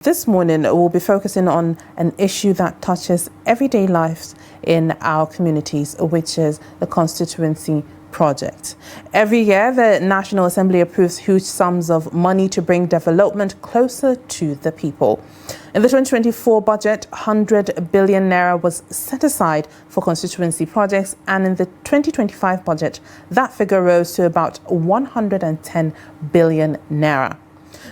This morning, we'll be focusing on an issue that touches everyday lives in our communities, which is the Constituency Project. Every year, the National Assembly approves huge sums of money to bring development closer to the people. In the 2024 budget, 100 billion naira was set aside for constituency projects, and in the 2025 budget, that figure rose to about 110 billion naira.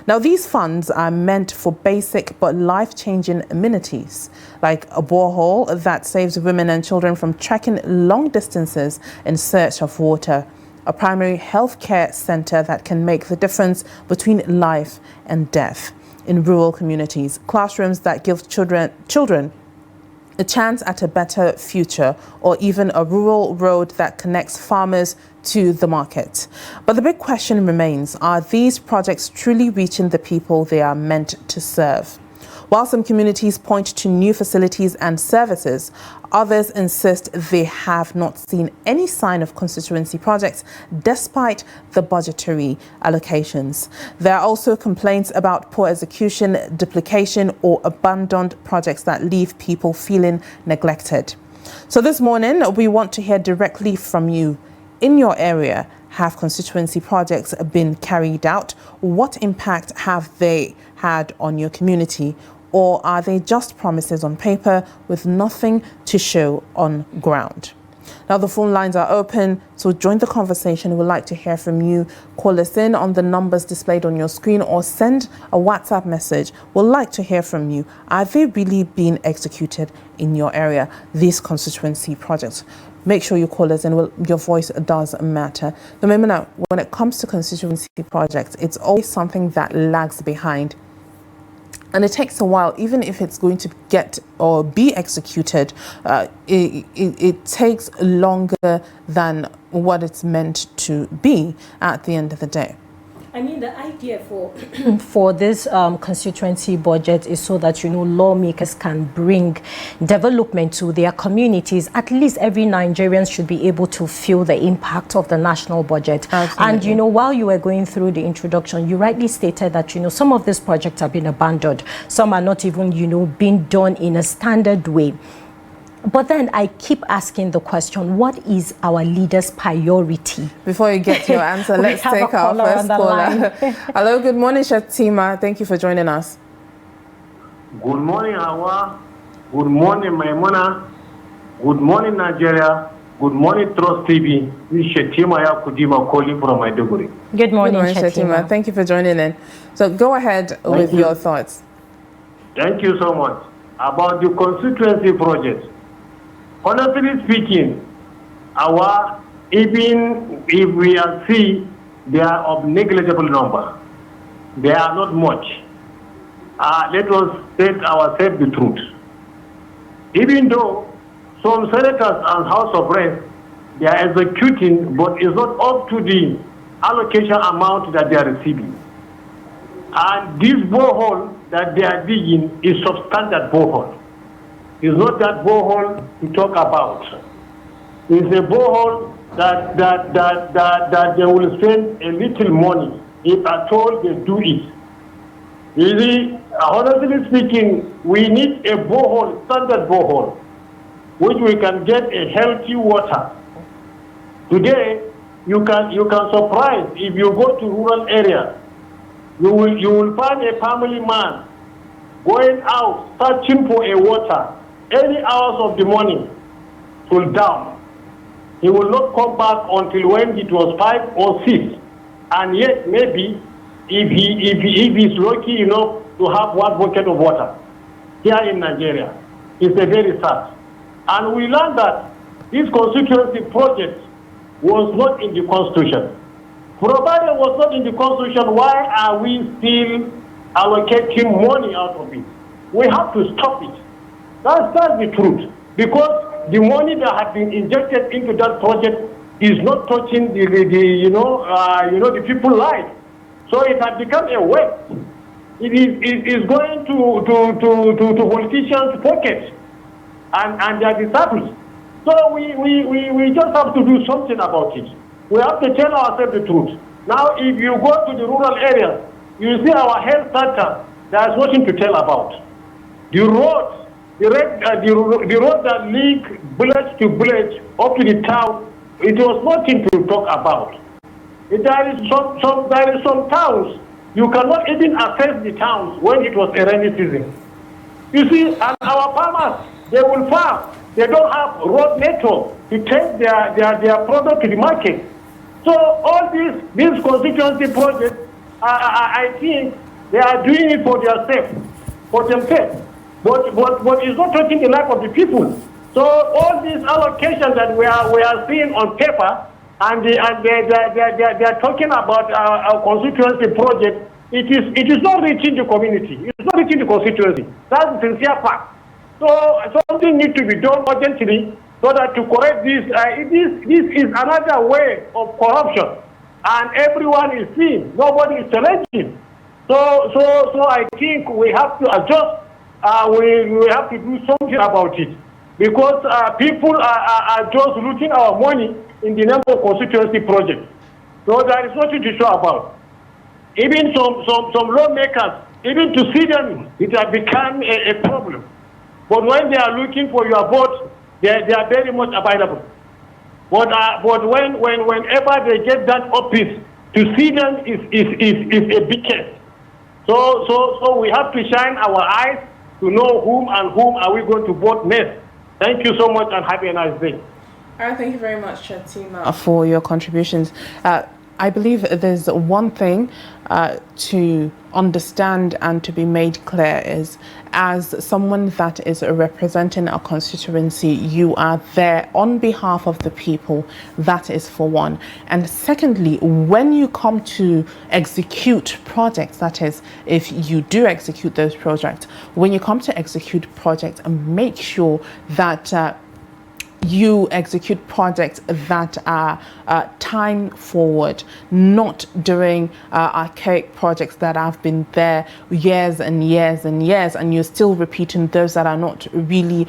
Now, these funds are meant for basic but life-changing amenities, like a borehole that saves women and children from trekking long distances in search of water, a primary health care center that can make the difference between life and death in rural communities, classrooms that give children a chance at a better future, or even a rural road that connects farmers to the market. But the big question remains, are these projects truly reaching the people they are meant to serve? While some communities point to new facilities and services, others insist they have not seen any sign of constituency projects despite the budgetary allocations. There are also complaints about poor execution, duplication, or abandoned projects that leave people feeling neglected. So this morning, we want to hear directly from you. In your area, have constituency projects been carried out? What impact have they had on your community? Or are they just promises on paper with nothing to show on ground? Now, the phone lines are open, so join the conversation. We'd like to hear from you. Call us in on the numbers displayed on your screen or send a WhatsApp message. We'd like to hear from you. Are they really being executed in your area, these constituency projects? Make sure you call us in. Your voice does matter. But Maimuna, when it comes to constituency projects, it's always something that lags behind. And it takes a while, even if it's going to get or be executed, it takes longer than what it's meant to be at the end of the day. I mean, the idea for this constituency budget is so that, lawmakers can bring development to their communities. At least every Nigerian should be able to feel the impact of the national budget. Absolutely. And, while you were going through the introduction, you rightly stated that, some of these projects have been abandoned. Some are not even, being done in a standard way. But then I keep asking the question, what is our leader's priority? Before you get your answer, let's take our first caller. Hello, good morning, Shatima. Thank you for joining us. Good morning, Hauwa. Good morning, Maimuna. Good morning, Nigeria. Good morning, Trust TV. This is Shatima Yakudima calling from Maiduguri. Good morning, Shatima. Thank you for joining in. So go ahead with your thoughts. Thank you so much. About the constituency project. Honestly speaking, even if we see they are of negligible number, they are not much. Let us state ourselves the truth. Even though some senators and House of Reps, they are executing, but it's not up to the allocation amount that they are receiving. And this borehole that they are digging is substandard borehole. It's not that borehole to talk about. It's a borehole that they will spend a little money if at all they do it. Really, honestly speaking, we need a borehole, standard borehole, which we can get a healthy water. Today, you can surprise if you go to rural area, you will find a family man going out searching for a water. Any hours of the morning till down. He will not come back until when it was 5 or 6. And yet, maybe, if he's lucky enough to have one bucket of water here in Nigeria, it's a very sad. And we learned that this constituency project was not in the Constitution. Provided it was not in the Constitution, why are we still allocating money out of it? We have to stop it. That's the truth, because the money that has been injected into that project is not touching the people's life. So it has become a waste. It is going to politicians' pockets and their disciples. So we just have to do something about it. We have to tell ourselves the truth. Now, if you go to the rural areas, you see our health center There's nothing to tell about. The road, the road that link village to village up to the town, it was nothing to talk about. There is some towns, you cannot even access the towns when it was a rainy season. You see, and our farmers, they will farm. They don't have road network to take their product to the market. So all these constituency projects, I think they are doing it for themselves. But it's not touching the life of the people. So all these allocations that we are seeing on paper, and they are talking about our constituency project, it is not reaching the community. It's not reaching the constituency. That's the sincere fact. So something needs to be done urgently so that to correct this. This is another way of corruption, and everyone is seeing. Nobody is challenging. So I think we have to adjust. We have to do something about it, because people are just looting our money in the name of constituency project. So there is nothing to show about. Even some lawmakers, even to see them, it has become a problem. But when they are looking for your vote, they are very much available. But whenever they get that office, to see them is a big case. So we have to shine our eyes to know whom are we going to vote next. Thank you so much and have a nice day. All right, thank you very much, Chatima, for your contributions. I believe there's one thing to understand and to be made clear is, as someone that is representing a constituency, you are there on behalf of the people. That is for one. And secondly, when you come to execute projects, that is, if you do execute those projects, when you come to execute projects, make sure that you execute projects that are time forward, not doing archaic projects that have been there years and years and years, and you're still repeating those that are not really,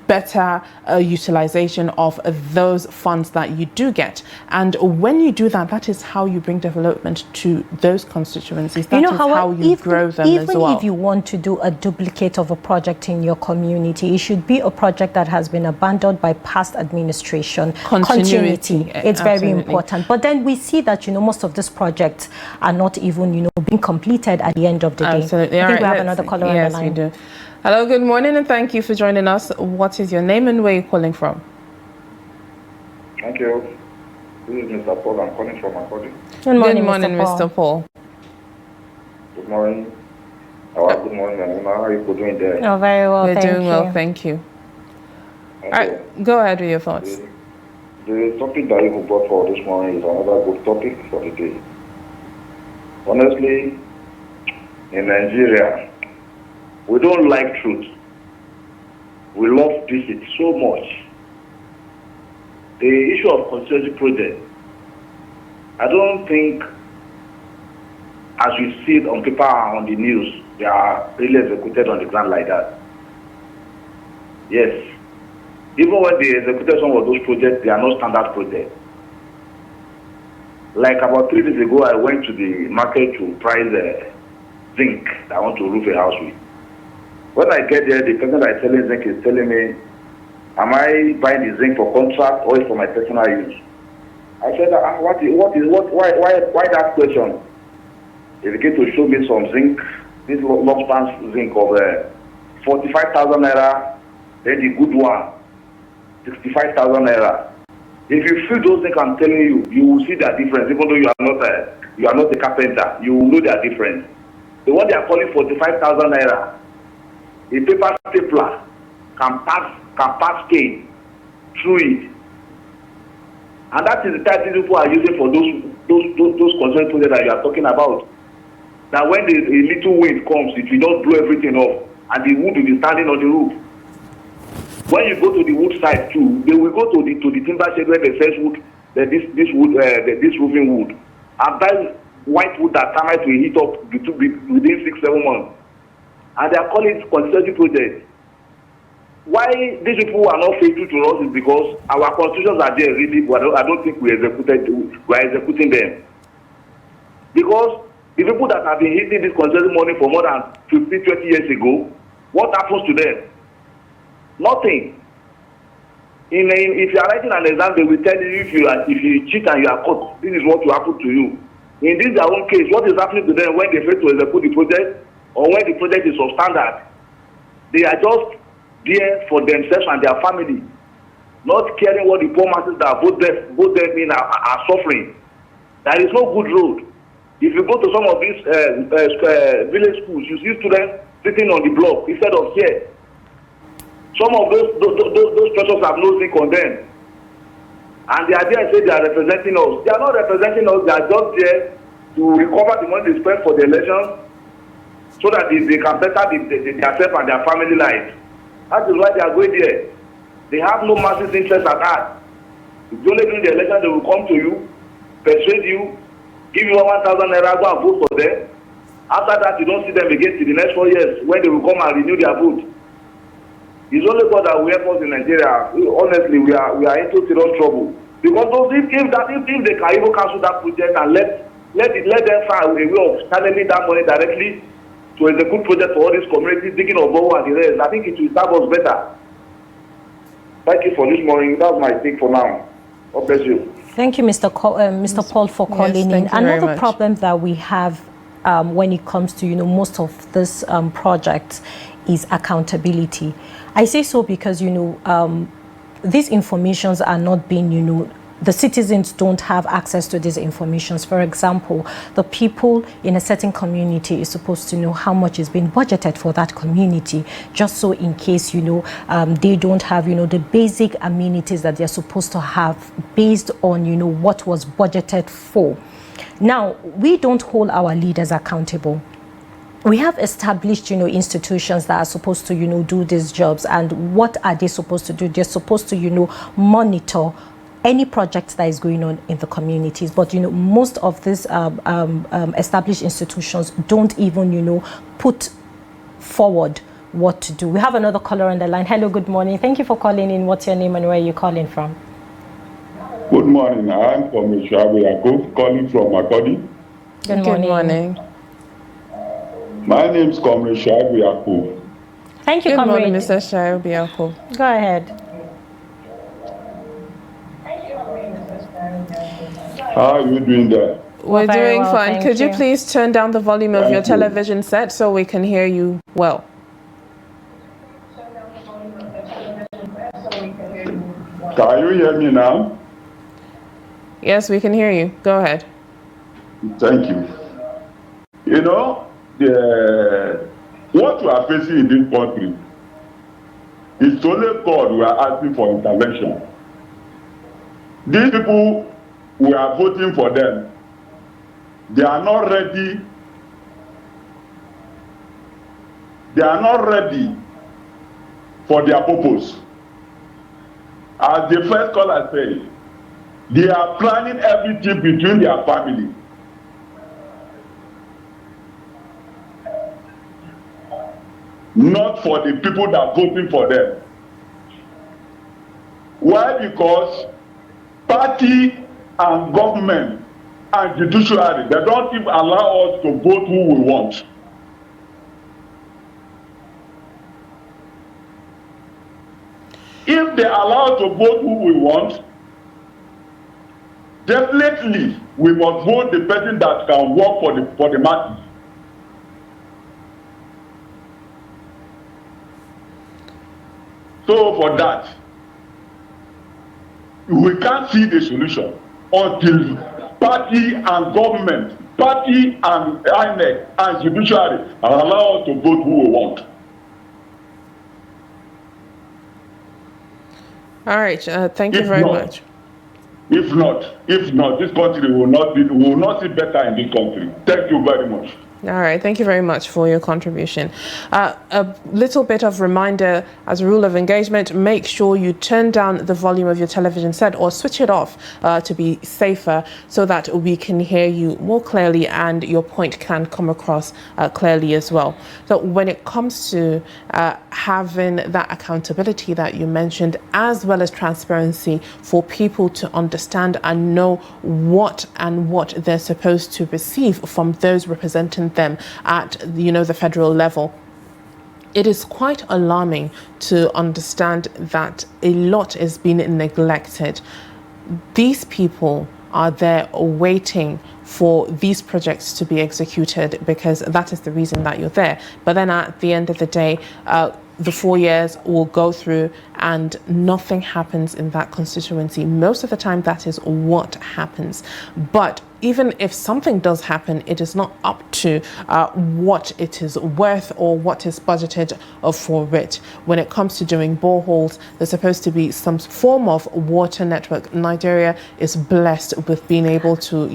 better utilization of those funds that you do get. And when you do that, that is how you bring development to those constituencies. That is how you grow them as well. Even if you want to do a duplicate of a project in your community, it should be a project that has been abandoned by past administration. Continuity. It's very important. But then we see that, most of these projects are not even, being completed at the end of the day. Absolutely. I think we have another caller on the line. Yes, we do. Hello, good morning, and thank you for joining us. What is your name and where are you calling from? Thank you. This is Mr. Paul. I'm calling from Akodi. Good morning, Mr. Paul. Good morning. Good morning, Maimuna. How are you doing there? Oh, very well, We're doing well, thank you. All right, go ahead with your thoughts. The topic that you brought for this morning is another good topic for the day. Honestly, in Nigeria, we don't like truth. We love deceit so much. The issue of constituency project, I don't think, as we see it on paper and on the news, they are really executed on the ground like that. Yes. Even when they executed some of those projects, they are not standard projects. Like about 3 days ago, I went to the market to price zinc that I want to roof a house with. When I get there, the person that is selling zinc is telling me, am I buying the zinc for contract or for my personal use? I said, why that question? They began to show me some zinc, this long span zinc of 45,000 naira, then the good one, 65,000 naira. If you feel those things I'm telling you, you will see their difference. Even though you are not a carpenter, you will know their difference. The one they are calling 45,000 naira, a paper stapler can pass cane through it, and that is the type of people are using for those concerns projects that you are talking about. That when a little wind comes, it will not blow everything off, and the wood will be standing on the roof. When you go to the wood side too, they will go to the timber shed where they sell wood, this roofing wood, and buy white wood that termites will heat up within 6-7 months. And they are calling it constituency project. Why these people are not faithful to us is because our constitutions are there really, but I don't think we are executing them. Because The people that have been hitting this constituency money for more than 15, 20 years ago, what happens to them? Nothing. If you are writing an exam, they will tell you if you cheat and you are caught, this is what will happen to you. In this their own case, what is happening to them when they fail to execute the project or when the project is substandard? They are just there for themselves and their family, not caring what the poor masses that vote them in are suffering. There is no good road. If you go to some of these village schools, you see students sitting on the block instead of here. Some of those structures have no zinc on them. And the idea is they are representing us. They are not representing us, they are just there to recover the money they spent for the election so that they can better themselves and their family life. That is why they are going there. They have no massive interest at heart. If only during the election they will come to you, persuade you, give you 1,000 naira, go and vote for them. After that, you don't see them again till the next 4 years when they will come and renew their vote. It's only God that will help us in Nigeria. Honestly, we are into serious trouble. Because if they can even cancel that project and let them find a way of channeling that money directly to a good project for all these communities, digging of borrow and the rest, I think it will serve us better. Thank you for this morning. That's my take for now. God bless you. Thank you, Mr. Paul, for calling in. Another problem that we have when it comes to most of this projects is accountability. I say so because these informations are not being the citizens don't have access to these informations. For example, the people in a certain community is supposed to know how much is being budgeted for that community, just so in case they don't have the basic amenities that they're supposed to have based on what was budgeted for. Now, we don't hold our leaders accountable. We have established, institutions that are supposed to, do these jobs. And what are they supposed to do? They're supposed to, monitor any project that is going on in the communities. But, most of these established institutions don't even, put forward what to do. We have another caller on the line. Hello, good morning. Thank you for calling in. What's your name and where are you calling from? Good morning. I'm from Kiyawa, calling from Magudu. Good morning. My name is Comrade Shaibu. Thank you, Good Comrade. morning, Mr. Shaibu. Go ahead. How are you doing there? We're very doing well, fine. thank Could you you. please turn down the volume of your television set so we can hear you well? Can you hear me now? Yes, we can hear you. Go ahead. Thank you. What we are facing in this country is only God we are asking for intervention. These people, we are voting for them. They are not ready. They are not ready for their purpose. As the first caller said, they are planning everything between their family. Not for the people that are voting for them. Why? Because party and government and judiciary, they don't even allow us to vote who we want. If they allow us to vote who we want, definitely we must vote the person that can work for the masses. So for that, we can't see the solution until party and government, party and INEC and judiciary allow us to vote who we want. All right. Thank you very much. If not, this country will not see better in this country. Thank you very much. All right, thank you very much for your contribution. A little bit of reminder as a rule of engagement, make sure you turn down the volume of your television set or switch it off to be safer so that we can hear you more clearly and your point can come across clearly as well. So when it comes to having that accountability that you mentioned, as well as transparency for people to understand and know what they're supposed to receive from those representing them at the federal level, it is quite alarming to understand that a lot is being neglected. These people are there waiting for these projects to be executed because that is the reason that you're there. But then at the end of the day, the 4 years will go through and nothing happens in that constituency. Most of the time, that is what happens. But even if something does happen, it is not up to what it is worth or what is budgeted for it. When it comes to doing boreholes, there's supposed to be some form of water network. Nigeria is blessed with being able to,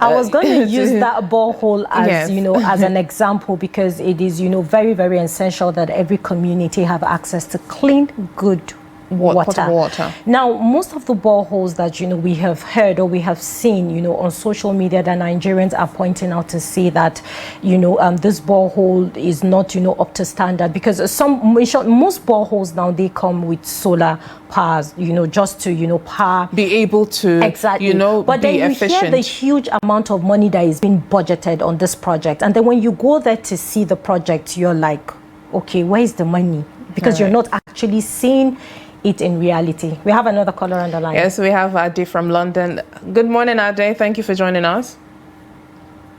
I was going to use that borehole as, yes. As an example, because it is, very, very essential that every community have access to clean, good water. Now, most of the boreholes that we have heard or we have seen, on social media, that Nigerians are pointing out to say that, this borehole is not, up to standard, because most boreholes now, they come with solar powers, just to power, be able to exactly, but be then efficient. You hear the huge amount of money that is being budgeted on this project, and then when you go there to see the project, you're like, okay, where's the money? Because you're not actually seeing it in reality. We have another caller on the line. Yes, we have Ade from London. Good morning, Ade. Thank you for joining us.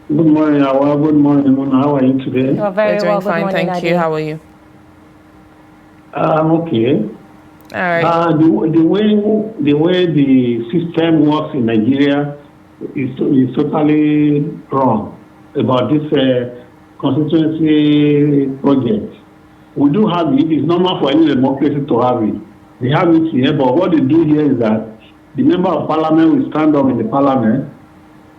Good morning, Hauwa. Good morning, Maimuna. How are you today? We're very We're doing well. Good fine, morning, thank Ade. you. How are you? I'm okay. All right. The way the system works in Nigeria is totally wrong about this constituency project. We do have it. It's normal for any democracy to have it. They have it here, but what they do here is that the member of parliament will stand up in the parliament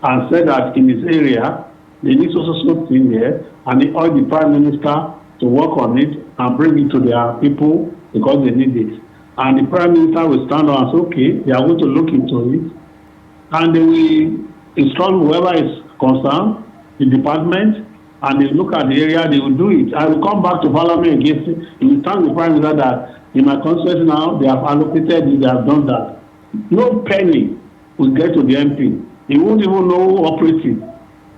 and say that in his area, they need so thing here, and they urge the prime minister to work on it and bring it to their people because they need it. And the prime minister will stand up and say, okay, they are going to look into it, and they will instruct whoever is concerned, the department, and they look at the area, they will do it. I will come back to parliament against it. It will thank the prime minister that in my constituency now, they have allocated it, they have done that. No penny will get to the MP. He won't even know who operates it.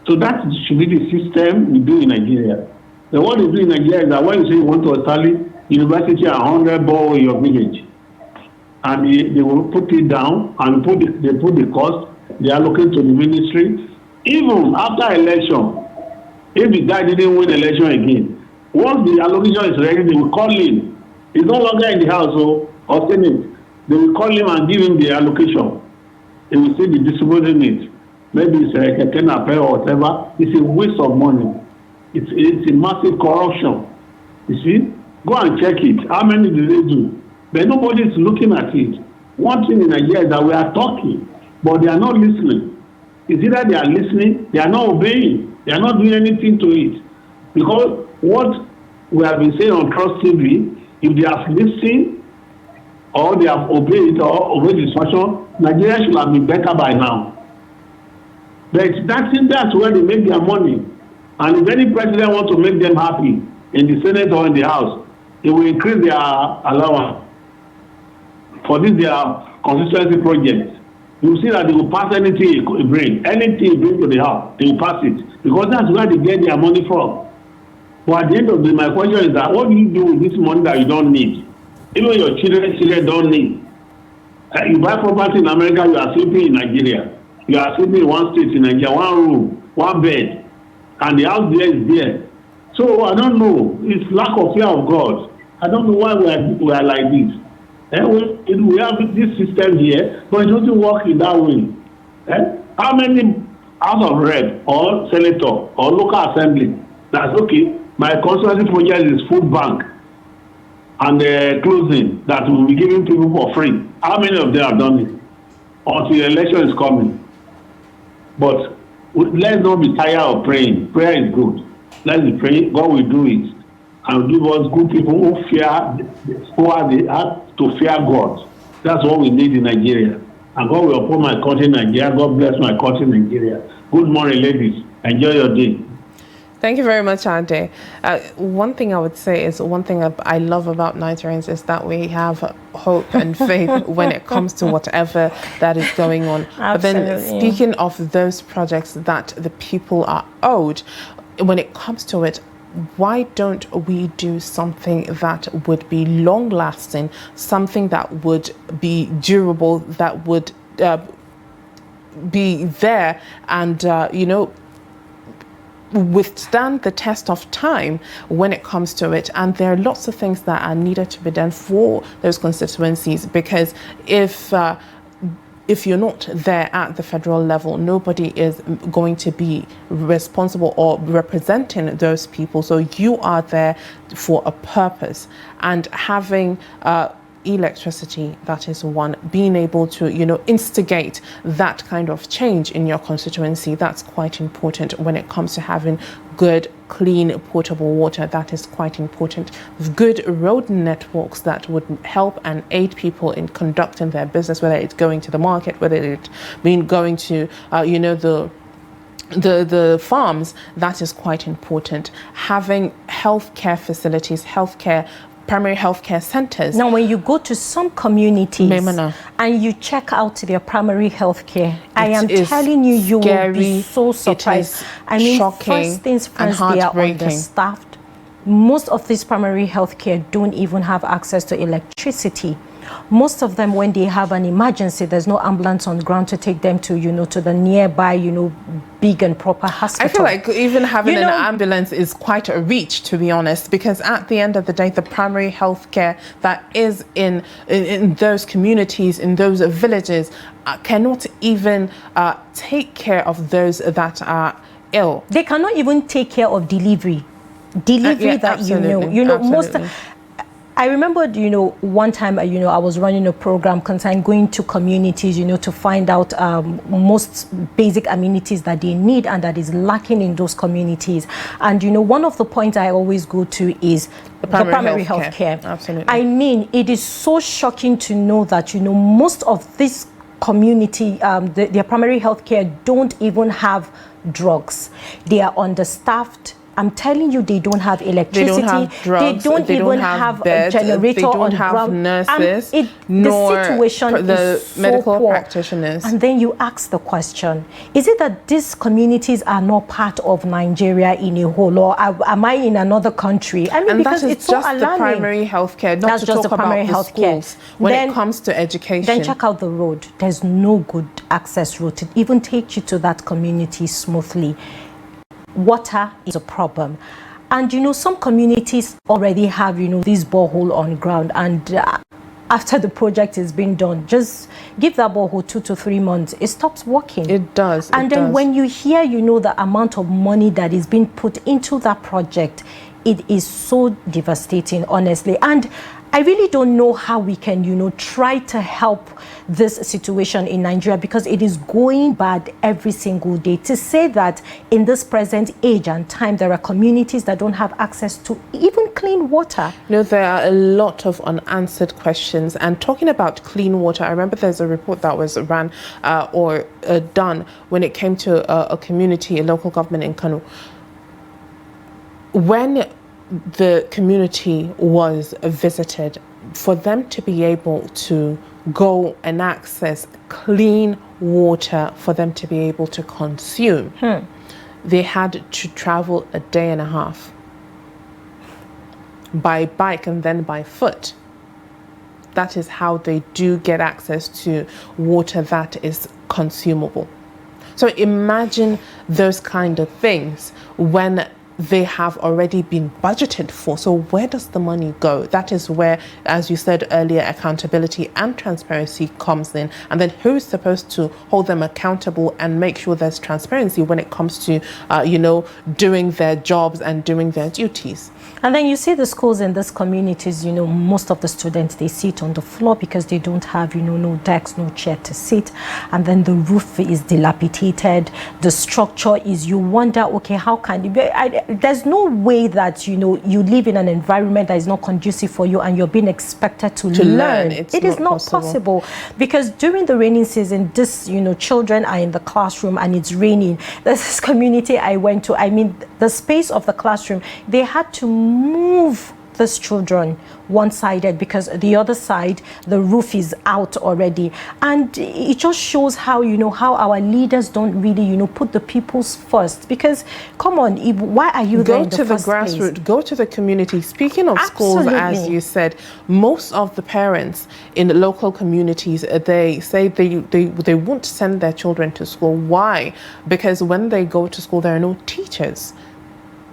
So that should be the system we do in Nigeria. The what they do in Nigeria is that when you say you want to establish university and 100 ball in your village, and they will put it down and they put the cost, they allocate to the ministry. Even after election, if the guy didn't win election again, once the allocation is ready, they will call him. He's no longer in the house or Senate. They will call him and give him the allocation. He will say the distributing it. Maybe it's a Kenapé or whatever. It's a waste of money. It's a massive corruption. You see? Go and check it. How many do they do? But nobody is looking at it. One thing in Nigeria is that we are talking, but they are not listening. It's either they are listening, they are not obeying. They are not doing anything to it. Because what we have been saying on Trust TV, if they have listened or they have obeyed or obeyed instruction, Nigeria should have been better by now. But that's where they make their money. And if any president wants to make them happy in the Senate or in the House, they will increase their allowance for this their constituency project. You see that they will pass anything you bring. Anything you bring to the house, they will pass it. Because that's where they get their money from. But at the end of the day, my question is that what do you do with this money that you don't need? Even your children don't need. You buy property in America, you are sleeping in Nigeria. You are sleeping in one state in Nigeria, one room, one bed. And the house there is there. So I don't know. It's lack of fear of God. I don't know why we are like this. We have this system here, but it doesn't work in that way. How many House of Rep or Senator or local assembly that's okay, my constituency project is food bank and clothing that will be giving people for free. How many of them have done it? Until the election is coming. But let's not be tired of praying. Prayer is good. Let's pray. God will do it, and will give us good people who have the heart to fear God. That's what we need in Nigeria. And God will uphold my country, Nigeria. God bless my country, Nigeria. Good morning, ladies. Enjoy your day. Thank you very much, Ade. One thing I would say is, one thing I love about Nigerians is that we have hope and faith when it comes to whatever that is going on. Absolutely. But then, speaking of those projects that the people are owed, when it comes to it, why don't we do something that would be long-lasting, something that would be durable, that would be there and, withstand the test of time when it comes to it? And there are lots of things that are needed to be done for those constituencies, because if you're not there at the federal level, nobody is going to be responsible or representing those people. So you are there for a purpose, and having electricity, that is one. Being able to, instigate that kind of change in your constituency, that's quite important. When it comes to having good, clean, potable water, that is quite important. Good road networks that would help and aid people in conducting their business, whether it's going to the market, whether it's going to, the farms, that is quite important. Having healthcare facilities, primary healthcare centers. Now, when you go to some communities, Maimuna, and you check out their primary healthcare, I am telling you, you will be so surprised. I mean, shocking, first things first, and they are understaffed. Most of these primary healthcare don't even have access to electricity. Most of them, when they have an emergency, there's no ambulance on ground to take them to, to the nearby, big and proper hospital. I feel like even having an ambulance is quite a reach, to be honest, because at the end of the day, the primary health care that is in those communities, in those villages, cannot even take care of those that are ill. They cannot even take care of delivery that absolutely. Most. I remember, one time, I was running a program concerning going to communities, to find out most basic amenities that they need and that is lacking in those communities. And, one of the points I always go to is the primary health care. Absolutely. I mean, it is so shocking to know that, most of this community, their primary health care don't even have drugs. They are understaffed. I'm telling you, they don't have electricity. They don't have drugs. They don't have beds, a generator. They don't have ground. Nurses, nor the situation the is medical so poor. Practitioners. And then you ask the question: is it that these communities are not part of Nigeria in a whole, or am I in another country? I mean, and because that is it's so just alarming. The primary healthcare, not That's to just talk the primary about the healthcare. schools when it comes to education. Then check out the road. There's no good access road to even take you to that community smoothly. Water is a problem. And, some communities already have, this borehole on ground. And after the project is being done, just give that borehole 2 to 3 months. It stops working. It does. And then when you hear, the amount of money that is being put into that project, it is so devastating, honestly. And I really don't know how we can, try to help this situation in Nigeria, because it is going bad every single day. To say that in this present age and time, there are communities that don't have access to even clean water. There are a lot of unanswered questions. And talking about clean water, I remember there's a report that was ran or done when it came to a community, a local government in Kano. When the community was visited, for them to be able to go and access clean water for them to be able to consume, they had to travel a day and a half by bike and then by foot. That is how they do get access to water that is consumable. So imagine those kind of things when they have already been budgeted for. So where does the money go? That is where, as you said earlier, accountability and transparency comes in. And then who's supposed to hold them accountable and make sure there's transparency when it comes to, doing their jobs and doing their duties? And then you see the schools in these communities, most of the students, they sit on the floor because they don't have, no desks, no chair to sit. And then the roof is dilapidated. The structure is, you wonder, okay, how can it be? there's no way that, you live in an environment that is not conducive for you and you're being expected to learn. It is not possible. Because during the raining season, this, children are in the classroom and it's raining. There's this community I went to. I mean, the space of the classroom, they had to move these children one-sided because the other side, the roof is out already. And it just shows how, how our leaders don't really, put the people's first. Because, come on, why are you there in the first place? Go to the grassroots, go to the community. Speaking of schools, as you said, most of the parents in the local communities, they say they won't send their children to school. Why? Because when they go to school, there are no teachers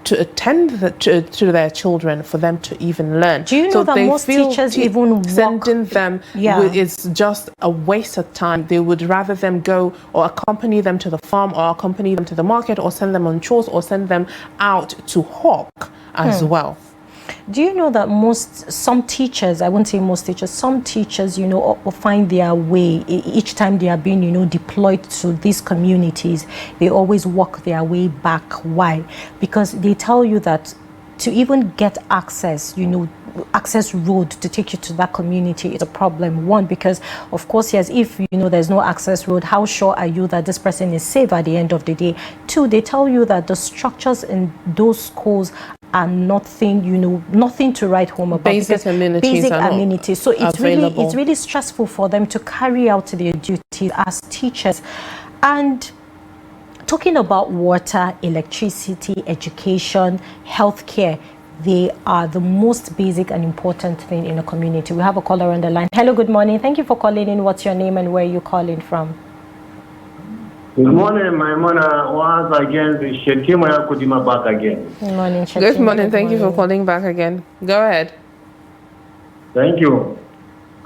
to attend to their children for them to even learn. Do you know that most teachers even walk? Sending them is just a waste of time. They would rather them go or accompany them to the farm or accompany them to the market or send them on chores or send them out to hawk as well. Do you know that some teachers, I won't say most teachers, some teachers, find their way each time they are being, deployed to these communities, they always walk their way back. Why? Because they tell you that to even get access, access road to take you to that community is a problem. One, because of course, yes, if there's no access road, how sure are you that this person is safe at the end of the day? Two, they tell you that the structures in those schools are nothing to write home about. Basic amenities. So it's really stressful for them to carry out their duties as teachers. And talking about water, electricity, education, healthcare, they are the most basic and important thing in a community. We have a caller on the line. Hello, good morning. Thank you for calling in. What's your name and where are you calling from? Good morning, Maimuna. Once again, the Shetima Kudima back again. Good morning, Shetima. Good morning. Thank you for calling back again. Go ahead. Thank you.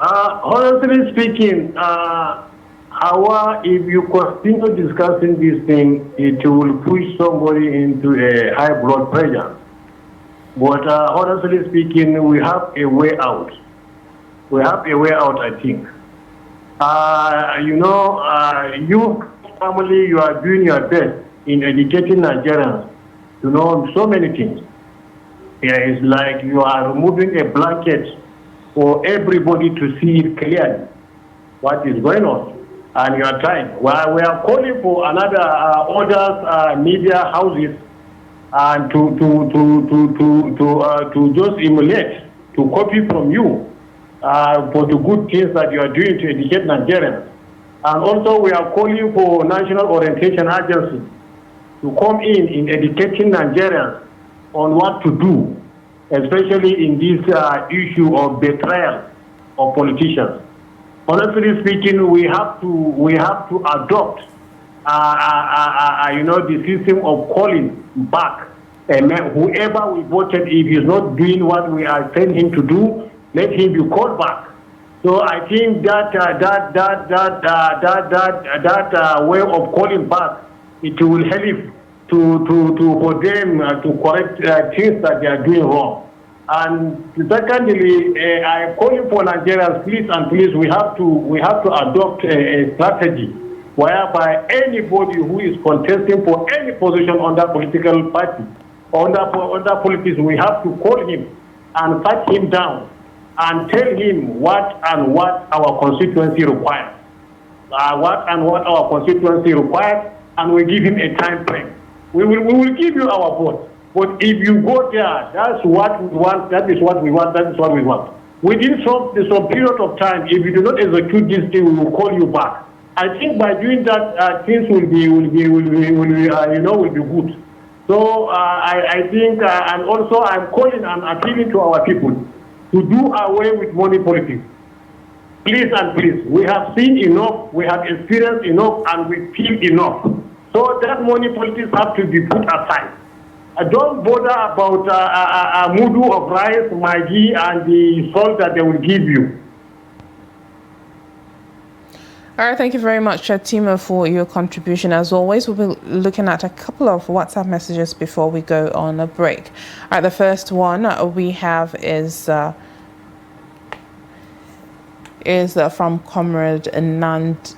Honestly speaking, Hauwa, if you continue discussing this thing, it will push somebody into a high blood pressure. But honestly speaking, we have a way out. We have a way out, I think. You family, you are doing your best in educating Nigerians to know so many things. It's like you are removing a blanket for everybody to see it clearly what is going on, and you are trying. While we are calling for another other media houses and to just emulate, to copy from you for the good things that you are doing to educate Nigerians. And also we are calling for National Orientation Agency to come in educating Nigerians on what to do, especially in this issue of betrayal of politicians. Honestly speaking, we have to adopt, the system of calling back whoever we voted. If he's not doing what we are telling him to do, let him be called back. So I think that way of calling back, it will help for them to correct things that they are doing wrong. And secondly, I am calling for Nigerians, please, we have to adopt a strategy whereby anybody who is contesting for any position under political party, under politics, we have to call him and pat him down and tell him what our constituency requires. And we give him a time frame. We will give you our vote. But if you go there, that's what we want, that is what we want. Within some period of time, if you do not execute this thing, we will call you back. I think by doing that, things will be good. So I think, and also I'm calling and appealing to our people to do away with money politics. Please and please, we have seen enough, we have experienced enough, and we feel enough. So that money politics have to be put aside. Don't bother about a mudu of rice, maggi, and the salt that they will give you. All right, thank you very much, Shetima, for your contribution. As always, we'll be looking at a couple of WhatsApp messages before we go on a break. All right, the first one we have is from Comrade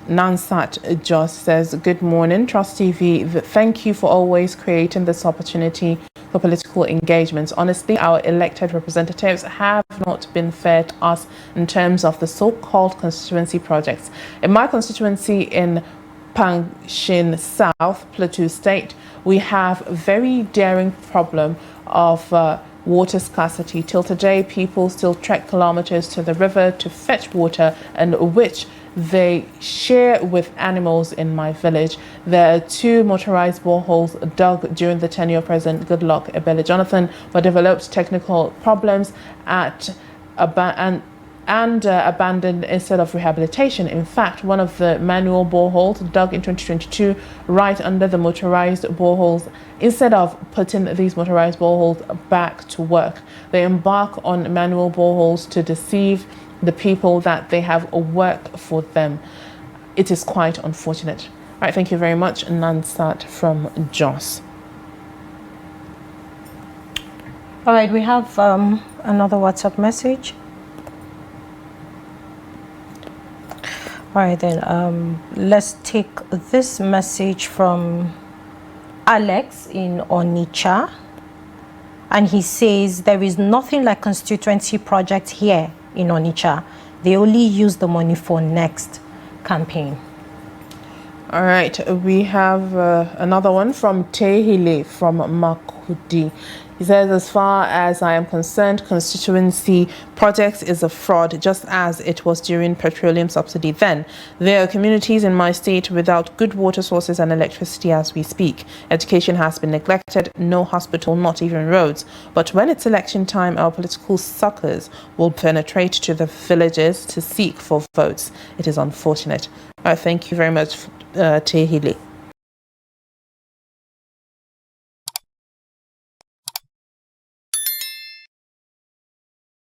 Nansat Just says, good morning, Trust TV. Thank you for always creating this opportunity for political engagements. Honestly, our elected representatives have not been fair to us in terms of the so-called constituency projects. In my constituency in Pangshin South, Plateau State, we have a very daring problem of water scarcity. Till today, people still trek kilometers to the river to fetch water, and which they share with animals in my village. There are 2 motorized boreholes dug during the tenure of President Goodluck Ebele Jonathan, but developed technical problems at abandoned instead of rehabilitation. In fact, one of the manual boreholes dug in 2022 right under the motorized boreholes, instead of putting these motorized boreholes back to work, they embark on manual boreholes to deceive the people that they have work for them. It is quite unfortunate. All right, thank you very much, Nansat from Jos. All right, we have another WhatsApp message. All right, then let's take this message from Alex in Onitsha. And he says, there is nothing like constituency project here in Onitsha. They only use the money for next campaign. All right, we have another one from Tehile from Makudi. He says, as far as I am concerned, constituency projects is a fraud, just as it was during petroleum subsidy then. There are communities in my state without good water sources and electricity as we speak. Education has been neglected, no hospital, not even roads. But when it's election time, our political suckers will penetrate to the villages to seek for votes. It is unfortunate. Thank you very much, Tehile.